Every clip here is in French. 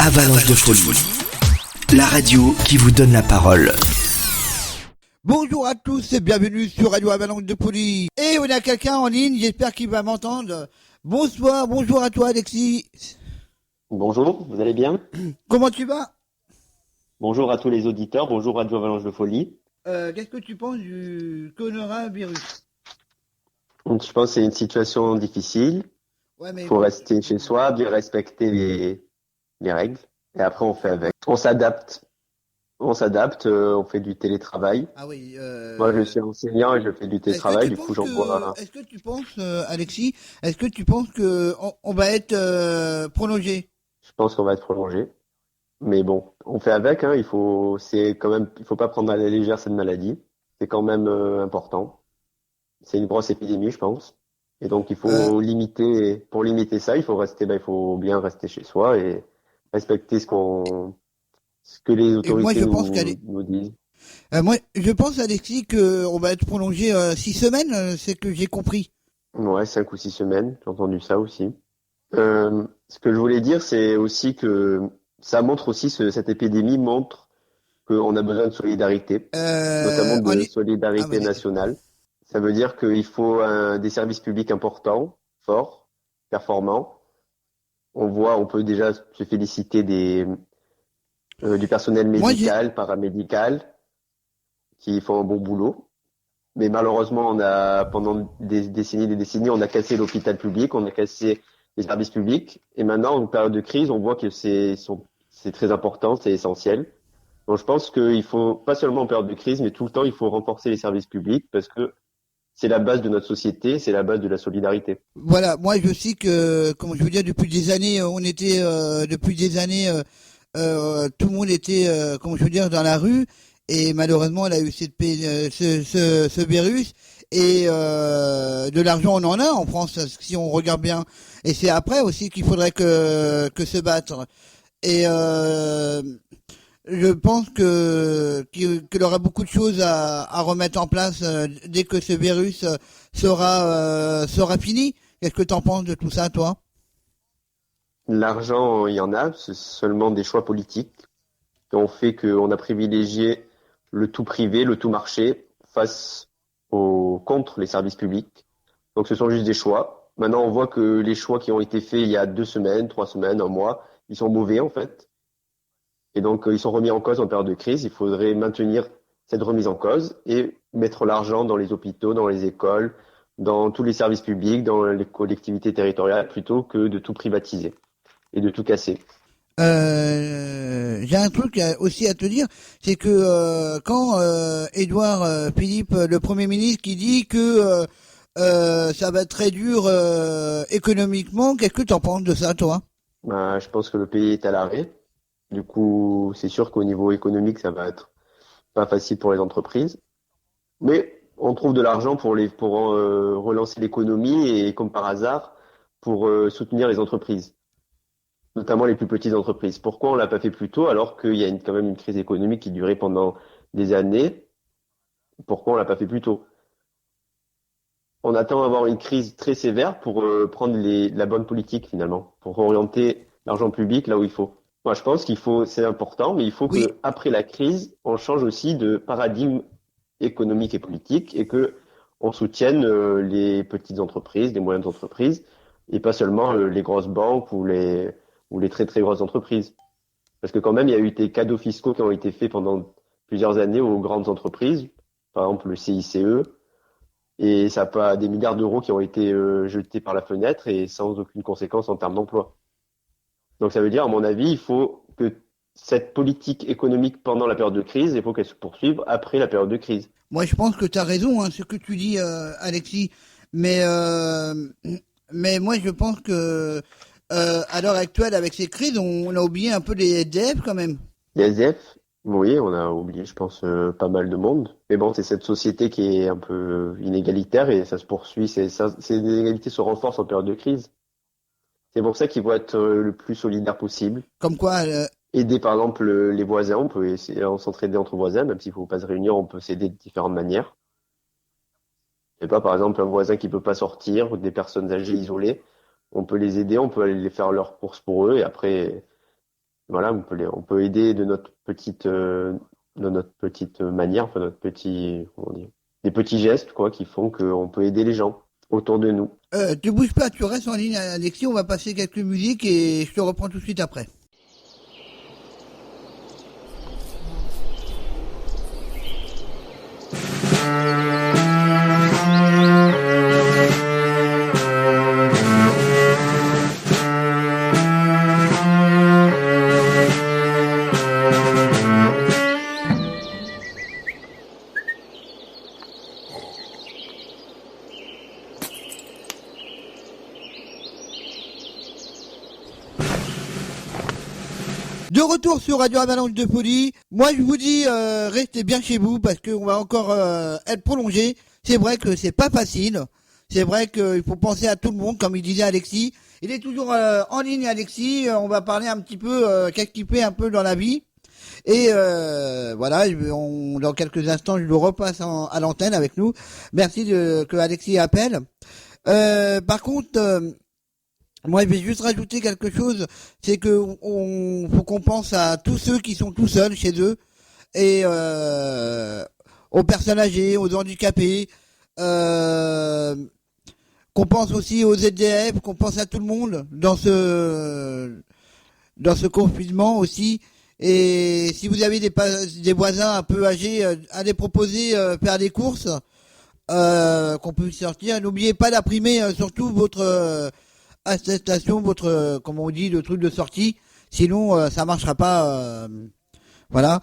Avalanche de folie, la radio qui vous donne la parole. Bonjour à tous et bienvenue sur Radio Avalanche de Folie. Et on a quelqu'un en ligne, j'espère qu'il va m'entendre. Bonsoir, bonjour à toi Alexis. Bonjour, vous allez bien? Comment tu vas? Bonjour à tous les auditeurs, bonjour Radio Avalanche de Folie. Qu'est-ce que tu penses du coronavirus? Je pense que c'est une situation difficile. Ouais, mais Il faut rester chez soi, bien respecter les règles. Et après, on fait avec. On s'adapte. On fait du télétravail. Ah oui. Moi, je suis enseignant et je fais du télétravail. Du coup, j'envoie. Est-ce que tu penses, Alexis, est-ce que tu penses que on va être prolongé? Je pense qu'on va être prolongé. Mais bon, on fait avec, hein. Il faut pas prendre à la légère cette maladie. C'est quand même important. C'est une grosse épidémie, je pense. Et donc, il faut pour limiter ça, il faut bien rester chez soi et respecter ce que les Et moi, autorités je pense nous disent. moi, je pense, Alexis, que on va être prolongé 6 semaines, c'est que j'ai compris. Ouais, 5 ou 6 semaines, j'ai entendu ça aussi. Ce que je voulais dire, c'est aussi que ça montre aussi, cette épidémie montre qu'on a besoin de solidarité, notamment En de i- Ah, solidarité vas-y. nationale. Ça veut dire qu'il faut des services publics importants, forts, performants. On peut déjà se féliciter du personnel Moi, j'ai, médical, paramédical, qui font un bon boulot. Mais malheureusement, pendant des décennies, on a cassé l'hôpital public, on a cassé les services publics. Et maintenant, en période de crise, on voit que c'est très important, c'est essentiel. Donc, je pense qu'il faut, pas seulement en période de crise, mais tout le temps, il faut renforcer les services publics parce que c'est la base de notre société, c'est la base de la solidarité. voilà, moi, je sais que, comment je veux dire, depuis des années, depuis des années, tout le monde était, comment je veux dire, dans la rue. Et malheureusement, elle a eu ce virus. Et de l'argent, on en a en France, si on regarde bien. Et c'est après aussi qu'il faudrait que se battre. Et je pense qu'il aura beaucoup de choses à remettre en place dès que ce virus sera fini. Qu'est-ce que tu en penses de tout ça, toi? L'argent, il y en a, c'est seulement des choix politiques qui ont fait qu'on a privilégié le tout privé, le tout marché contre les services publics. Donc ce sont juste des choix. Maintenant, on voit que les choix qui ont été faits il y a 2 semaines, 3 semaines, un mois, ils sont mauvais en fait. Et donc ils sont remis en cause en période de crise. Il faudrait maintenir cette remise en cause et mettre l'argent dans les hôpitaux, dans les écoles, dans tous les services publics, dans les collectivités territoriales, plutôt que de tout privatiser et de tout casser. J'ai un truc aussi à te dire, c'est que quand Édouard Philippe, le Premier ministre, qui dit que ça va être très dur économiquement, qu'est-ce que tu en penses de ça, toi? Je pense que le pays est à l'arrêt. Du coup, c'est sûr qu'au niveau économique, ça va être pas facile pour les entreprises. Mais on trouve de l'argent pour relancer l'économie et, comme par hasard, pour soutenir les entreprises, notamment les plus petites entreprises. Pourquoi on l'a pas fait plus tôt alors qu'il y a quand même une crise économique qui durait pendant des années? Pourquoi on l'a pas fait plus tôt? On attend d'avoir une crise très sévère pour prendre la bonne politique finalement, pour orienter l'argent public là où il faut. Moi, je pense c'est important, mais il faut Oui, que après la crise, on change aussi de paradigme économique et politique et que on soutienne les petites entreprises, les moyennes entreprises et pas seulement les grosses banques ou les très très grosses entreprises. Parce que quand même, il y a eu des cadeaux fiscaux qui ont été faits pendant plusieurs années aux grandes entreprises, par exemple le CICE, et ça a pas des milliards d'euros qui ont été jetés par la fenêtre et sans aucune conséquence en termes d'emploi. Donc ça veut dire, à mon avis, il faut que cette politique économique pendant la période de crise, il faut qu'elle se poursuive après la période de crise. moi je pense que tu as raison, hein, ce que tu dis, Alexis, mais moi je pense que à l'heure actuelle, avec ces crises, on a oublié un peu les SDF quand même. Les SDF, oui, on a oublié, je pense, pas mal de monde. Mais bon, c'est cette société qui est un peu inégalitaire et ça se poursuit. Ces inégalités se renforcent en période de crise. C'est pour ça qu'il faut être le plus solidaire possible. Comme quoi, Aider par exemple les voisins, on peut essayer de s'entraider entre voisins, même s'il ne faut pas se réunir, on peut s'aider de différentes manières. Et pas par exemple un voisin qui peut pas sortir, ou des personnes âgées isolées, on peut les aider, on peut aller les faire leurs courses pour eux et après voilà, on peut aider de notre petite manière, enfin comment dire, des petits gestes, quoi, qui font qu'on peut aider les gens autour de nous. Tu bouges pas, tu restes en ligne, Alexis. On va passer quelques musiques et je te reprends tout de suite après. De retour sur Radio Avalanche de Folie. Moi, je vous dis, restez bien chez vous parce qu'on va encore être prolongé. C'est vrai que c'est pas facile. C'est vrai qu'il faut penser à tout le monde, comme il disait Alexis. Il est toujours en ligne, Alexis. On va parler un petit peu qu'est-ce qu'il fait un peu dans la vie. Et voilà, dans quelques instants, je le repasse à l'antenne avec nous. Merci que Alexis appelle. Par contre, moi, je vais juste rajouter quelque chose, c'est que faut qu'on pense à tous ceux qui sont tout seuls chez eux et aux personnes âgées, aux handicapés, euh, qu'on pense aussi aux SDF, qu'on pense à tout le monde dans ce confinement aussi. Et si vous avez des voisins un peu âgés, allez proposer faire des courses, qu'on peut sortir. N'oubliez pas d'imprimer surtout votre attestation, votre comment on dit, le truc de sortie. Sinon, ça marchera pas. Voilà.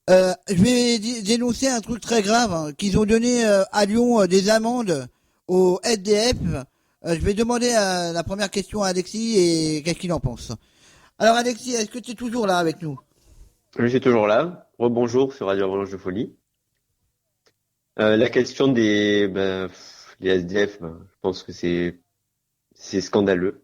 Je vais dénoncer un truc très grave, hein, qu'ils ont donné à Lyon des amendes aux SDF. Je vais demander la première question à Alexis et qu'est-ce qu'il en pense. Alors Alexis, est-ce que tu es toujours là avec nous? Je suis toujours là. Rebonjour sur Radio Avalanche de Folie. La question les SDF, je pense que c'est scandaleux.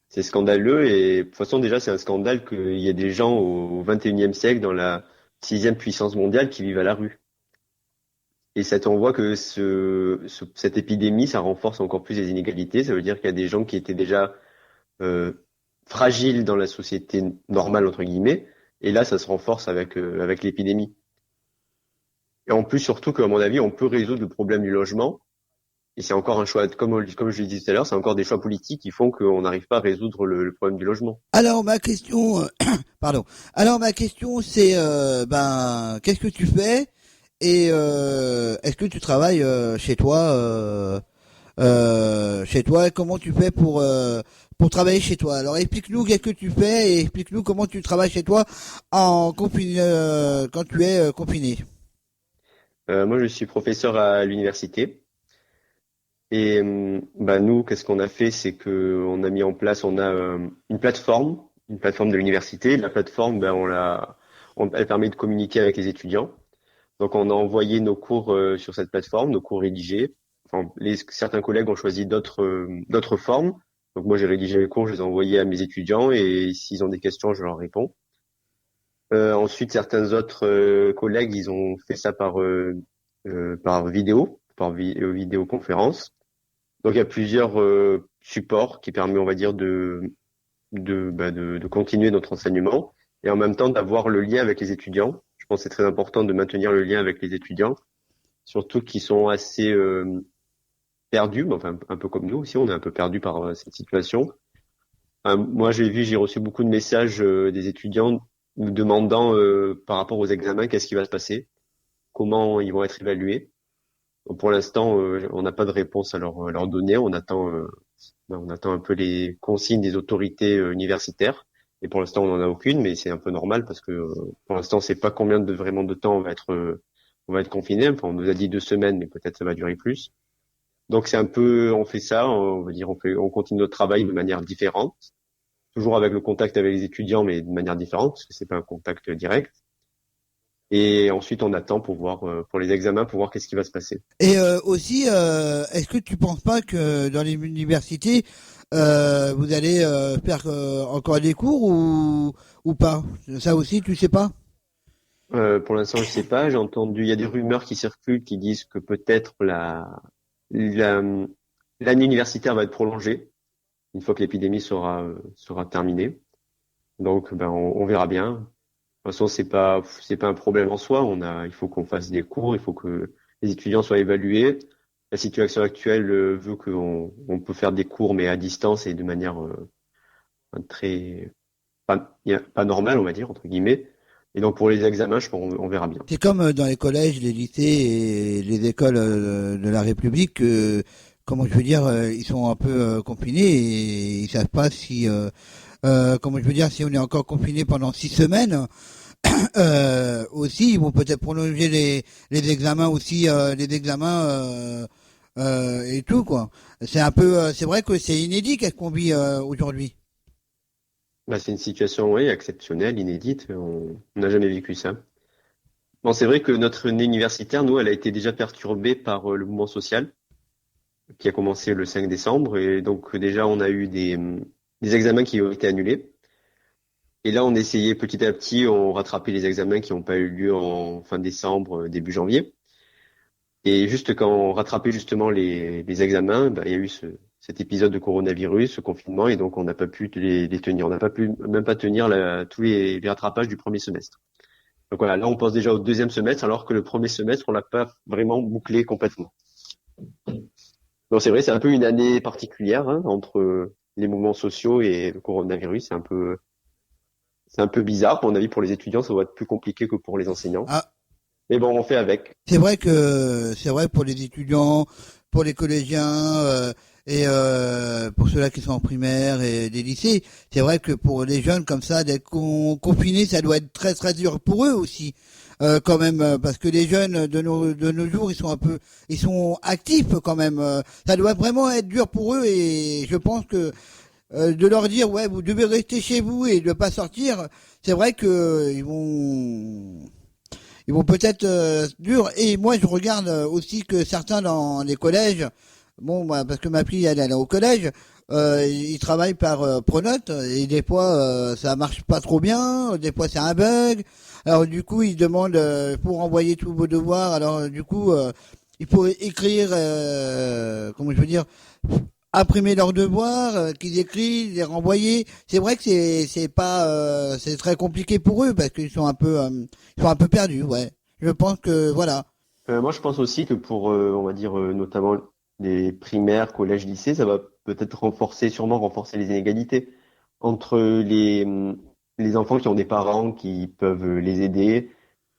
C'est scandaleux et de toute façon déjà c'est un scandale qu'il y ait des gens au XXIe siècle dans la sixième puissance mondiale qui vivent à la rue. Et on voit que cette épidémie, ça renforce encore plus les inégalités. Ça veut dire qu'il y a des gens qui étaient déjà euh, fragiles dans la société normale entre guillemets, et là ça se renforce avec l'épidémie. Et en plus surtout qu'à mon avis, on peut résoudre le problème du logement. Et c'est encore un choix, comme je l'ai dit tout à l'heure, c'est encore des choix politiques qui font qu'on n'arrive pas à résoudre le problème du logement. Alors ma question, pardon. Alors ma question c'est, qu'est-ce que tu fais et est-ce que tu travailles chez toi, comment tu fais pour travailler chez toi. Alors explique-nous qu'est-ce que tu fais et explique-nous comment tu travailles chez toi quand tu es confiné. Moi, je suis professeur à l'université. Et nous, qu'est-ce qu'on a fait, c'est que on a mis en place, on a une plateforme de l'université. La plateforme, elle permet de communiquer avec les étudiants. Donc, on a envoyé nos cours sur cette plateforme, nos cours rédigés. Enfin, certains collègues ont choisi d'autres formes. Donc, moi, j'ai rédigé mes cours, je les ai envoyés à mes étudiants et s'ils ont des questions, je leur réponds. Ensuite, certains autres collègues, ils ont fait ça par vidéo, vidéoconférence. Donc il y a plusieurs supports qui permettent, on va dire, de continuer notre enseignement et en même temps d'avoir le lien avec les étudiants. Je pense que c'est très important de maintenir le lien avec les étudiants, surtout qui sont assez perdus, enfin un peu comme nous aussi, on est un peu perdus par cette situation. Moi j'ai reçu beaucoup de messages des étudiants nous demandant par rapport aux examens qu'est-ce qui va se passer, comment ils vont être évalués. Donc, pour l'instant, on n'a pas de réponse à leur donner. On attend un peu les consignes des autorités universitaires. Et pour l'instant, on n'en a aucune, mais c'est un peu normal parce que pour l'instant, on ne sait pas vraiment de temps on va être confiné. Enfin, on nous a dit 2 semaines, mais peut-être ça va durer plus. Donc c'est un peu, on fait ça, on va dire, on continue notre travail de manière différente, toujours avec le contact avec les étudiants, mais de manière différente parce que c'est pas un contact direct. Et ensuite, on attend pour voir, pour les examens, pour voir qu'est-ce qui va se passer. Et aussi, est-ce que tu penses pas que dans les universités, vous allez faire encore des cours ou pas? Ça aussi, tu sais pas? Pour l'instant, je sais pas. J'ai entendu, il y a des rumeurs qui circulent qui disent que peut-être la- l'année universitaire va être prolongée une fois que l'épidémie sera terminée. Donc, ben, on verra bien. De toute façon, c'est pas un problème en soi. Il faut qu'on fasse des cours, il faut que les étudiants soient évalués. La situation actuelle veut on peut faire des cours, mais à distance et de manière très pas normale, on va dire entre guillemets. Et donc pour les examens, je pense on verra bien. C'est comme dans les collèges, les lycées et les écoles de la République. Comment je veux dire, ils sont un peu confinés et ils savent pas si, comment je veux dire, si on est encore confiné pendant 6 semaines. Aussi, ils vont peut-être prolonger les examens aussi, les examens et tout quoi. C'est un peu, c'est vrai que c'est inédit qu'est-ce qu'on vit aujourd'hui. Bah, c'est une situation, oui, exceptionnelle, inédite. On n'a jamais vécu ça. Bon, c'est vrai que notre année universitaire, nous, elle a été déjà perturbée par le mouvement social qui a commencé le 5 décembre. Et donc, déjà, on a eu des examens qui ont été annulés. Et là, on essayait petit à petit, on rattrapait les examens qui n'ont pas eu lieu en fin décembre, début janvier. Et juste quand on rattrapait justement les examens, bah, il y a eu cet épisode de coronavirus, ce confinement, et donc on n'a pas pu les tenir. On n'a pas pu même pas tenir tous les rattrapages du premier semestre. Donc voilà, là on pense déjà au deuxième semestre, alors que le premier semestre, on l'a pas vraiment bouclé complètement. Donc c'est vrai, c'est un peu une année particulière hein, entre les mouvements sociaux et le coronavirus. C'est un peu bizarre. À mon avis, pour les étudiants, ça va être plus compliqué que pour les enseignants. Ah, Mais bon, on fait avec. c'est vrai pour les étudiants, pour les collégiens et pour ceux-là qui sont en primaire et des lycées. C'est vrai que pour les jeunes comme ça, d'être confinés, ça doit être très très dur pour eux aussi. Quand même, parce que les jeunes de nos jours, ils sont actifs quand même. Ça doit vraiment être dur pour eux et je pense que de leur dire ouais, vous devez rester chez vous et ne pas sortir, c'est vrai que ils vont peut-être dur. Et moi, je regarde aussi que certains dans les collèges, bon, bah, parce que ma fille, elle est au collège, ils travaillent par Pronote, et des fois, ça marche pas trop bien, des fois, c'est un bug. Alors, du coup, ils demandent pour envoyer tous vos devoirs. Alors, du coup, il faut écrire, comment je veux dire, imprimer leurs devoirs, qu'ils écrivent, les renvoyer. C'est vrai que c'est pas c'est très compliqué pour eux parce qu'ils sont ils sont un peu perdus, ouais. Je pense que voilà. Moi, je pense aussi que pour, on va dire, notamment les primaires, collèges, lycées, ça va peut-être sûrement renforcer les inégalités entre les enfants qui ont des parents qui peuvent les aider,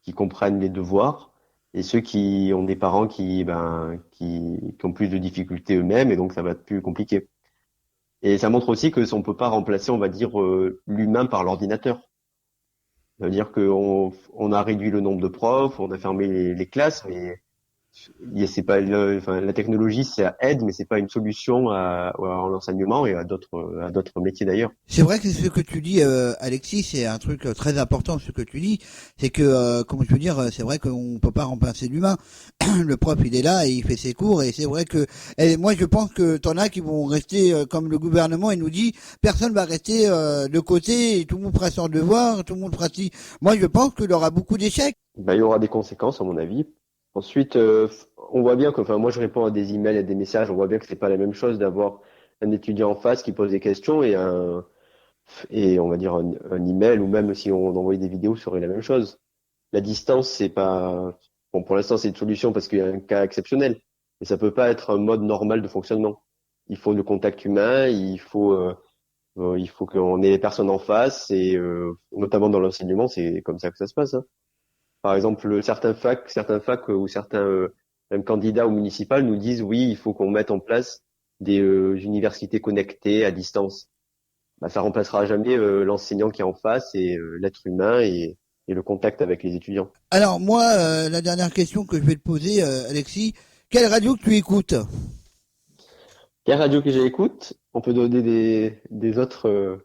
qui comprennent les devoirs, et ceux qui ont des parents qui ont plus de difficultés eux-mêmes, et donc ça va être plus compliqué. Et ça montre aussi que on peut pas remplacer, on va dire, l'humain par l'ordinateur. Ça veut dire on a réduit le nombre de profs, on a fermé les classes, mais c'est pas enfin, la technologie, ça aide, mais c'est pas une solution à l'enseignement et à d'autres métiers d'ailleurs. C'est vrai que ce que tu dis, Alexis, c'est un truc très important. Ce que tu dis, c'est que, comment je veux dire, c'est vrai qu'on peut pas remplacer l'humain. Le prof, il est là et il fait ses cours, et c'est vrai que, et moi, je pense que t'en as qui vont rester comme le gouvernement. Il nous dit, personne va rester de côté, et tout le monde fera son devoir, tout le monde fera ci. Moi, je pense qu'il y aura beaucoup d'échecs. Ben, il y aura des conséquences à mon avis. Ensuite, on voit bien que, enfin, moi je réponds à des emails et des messages, on voit bien que c'est pas la même chose d'avoir un étudiant en face qui pose des questions et on va dire un email, ou même si on envoyait des vidéos, ce serait la même chose. La distance, c'est pas, bon, pour l'instant c'est une solution parce qu'il y a un cas exceptionnel, mais ça peut pas être un mode normal de fonctionnement. Il faut le contact humain, il faut qu'on ait les personnes en face, et notamment dans l'enseignement, c'est comme ça que ça se passe, hein. Par exemple, certains facs ou certains même candidats au municipal nous disent oui, il faut qu'on mette en place des universités connectées à distance. Bah, ça remplacera jamais l'enseignant qui est en face et l'être humain et le contact avec les étudiants. Alors moi, la dernière question que je vais te poser, Alexis, quelle radio que tu écoutes? Quelle radio que j'écoute? On peut donner des autres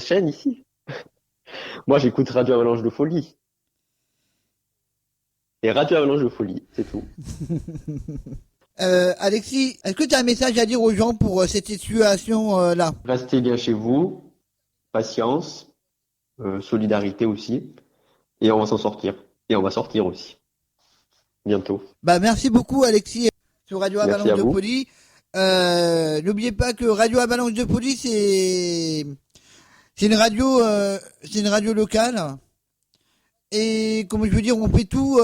chaînes ici. Moi, j'écoute Radio Avalanche de Folie. Et Radio Avalanche de Folie, c'est tout. Alexis, est-ce que tu as un message à dire aux gens pour cette situation là? Restez bien chez vous, patience, solidarité aussi, et on va s'en sortir. Et on va sortir aussi, bientôt. Bah merci beaucoup Alexis sur Radio Merci Avalanche à de vous. Poli. N'oubliez pas que Radio Avalanche de Poli C'est une radio locale. Et comme je veux dire, on fait tout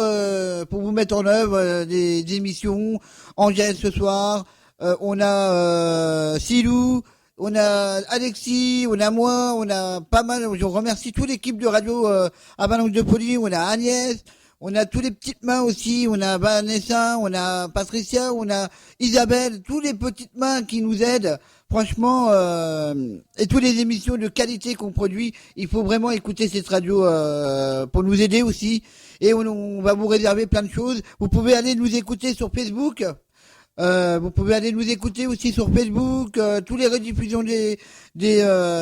pour vous mettre en œuvre des émissions. Angèle ce soir, on a Silou, on a Alexis, on a moi, on a pas mal. Je remercie toute l'équipe de radio Avalanche de Poly. On a Agnès, on a tous les petites mains aussi. On a Vanessa, on a Patricia, on a Isabelle, tous les petites mains qui nous aident. Franchement, et toutes les émissions de qualité qu'on produit, il faut vraiment écouter cette radio pour nous aider aussi. Et on va vous réserver plein de choses. Vous pouvez aller nous écouter sur Facebook. Vous pouvez aller nous écouter aussi sur Facebook. Tous les rediffusions des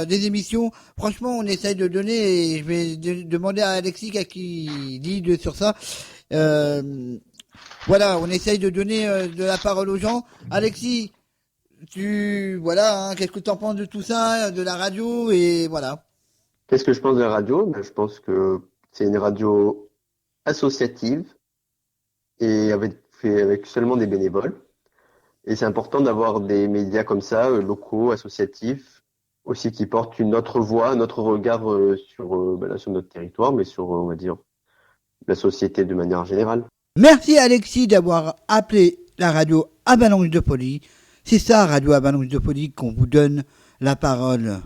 émissions. Franchement, on essaye de donner. Et je vais demander à Alexis qui dit sur ça. Voilà, on essaye de donner de la parole aux gens. Alexis. Qu'est-ce que tu en penses de tout ça, de la radio et voilà. Qu'est-ce que je pense de la radio? Ben, je pense que c'est une radio associative et avec seulement des bénévoles. Et c'est important d'avoir des médias comme ça, locaux, associatifs, aussi qui portent une autre voix, un autre regard sur notre territoire, mais sur, on va dire, la société de manière générale. Merci Alexis d'avoir appelé la radio Avalanche de Poly. C'est ça, Radio Avalanche de Poly, qu'on vous donne la parole.